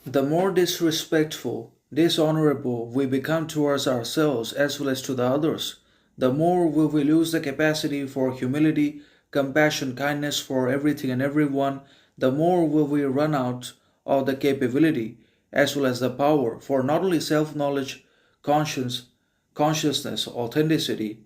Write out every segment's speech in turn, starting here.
The more disrespectful, dishonorable we become towards ourselves as well as to the others, the more will we lose the capacity for humility, compassion, kindness for everything and everyone, the more will we run out of the capability as well as the power for not only self knowledge, conscience, consciousness, authenticity,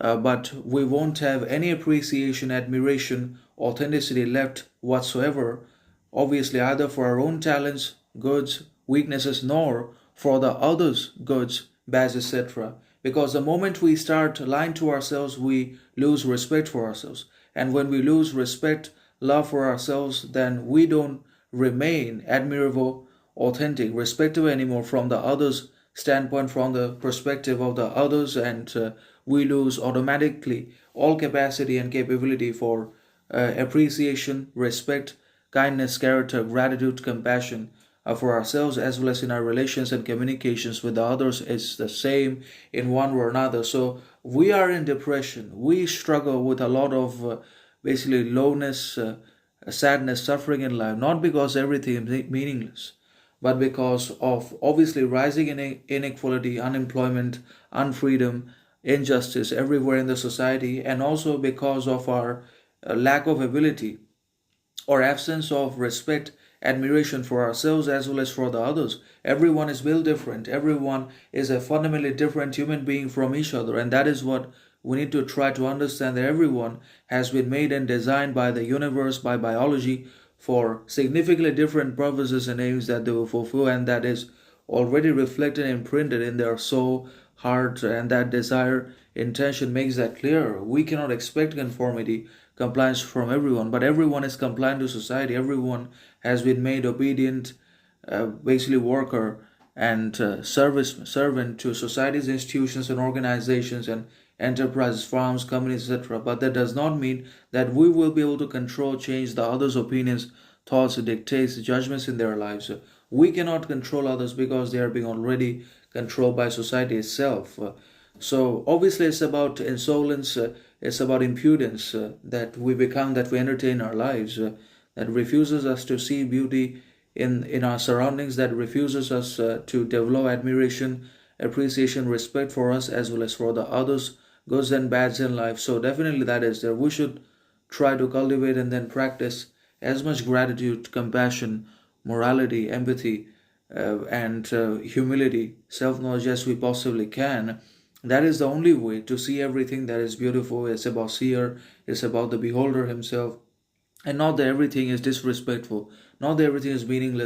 but we won't have any appreciation, admiration, authenticity left whatsoever, obviously, either for our own talents, goods, weaknesses, nor for the others' goods, bads, etc. Because the moment we start lying to ourselves, we lose respect for ourselves. And when we lose respect, love for ourselves, then we don't remain admirable, authentic, respectable anymore from the others' standpoint, from the perspective of the others, and we lose automatically all capacity and capability for appreciation, respect, kindness, character, gratitude, compassion for ourselves as well as in our relations and communications with the others. It's the same in one or another. So we are in depression. We struggle with a lot of basically lowness, sadness, suffering in life, not because everything is meaningless, but because of obviously rising inequality, unemployment, unfreedom, injustice everywhere in the society, and also because of our lack of ability or absence of respect, admiration for ourselves as well as for the others. Everyone is built different. Everyone is a fundamentally different human being from each other, and that is what we need to try to understand, that everyone has been made and designed by the universe, by biology, for significantly different purposes and aims that they will fulfill, and that is already reflected and printed in their soul, heart, and that desire, intention makes that clear. We cannot expect conformity, compliance from everyone, but everyone is compliant to society. Everyone has been made obedient, basically worker and servant to society's institutions and organizations and enterprises, farms, companies, etc. But that does not mean that we will be able to control, change the others' opinions, thoughts, dictates, judgments in their lives. We cannot control others because they are being already controlled by society itself. So obviously, it's about insolence, it's about impudence that we become, that we entertain our lives, that refuses us to see beauty in our surroundings, that refuses us to develop admiration, appreciation, respect for us as well as for the others, goods and bads in life. So definitely that is there. We should try to cultivate and then practice as much gratitude, compassion, morality, empathy, and humility, self knowledge as we possibly can. That is the only way to see everything that is beautiful. It's about seer, it's about the beholder himself, and not that everything is disrespectful, not that everything is meaningless.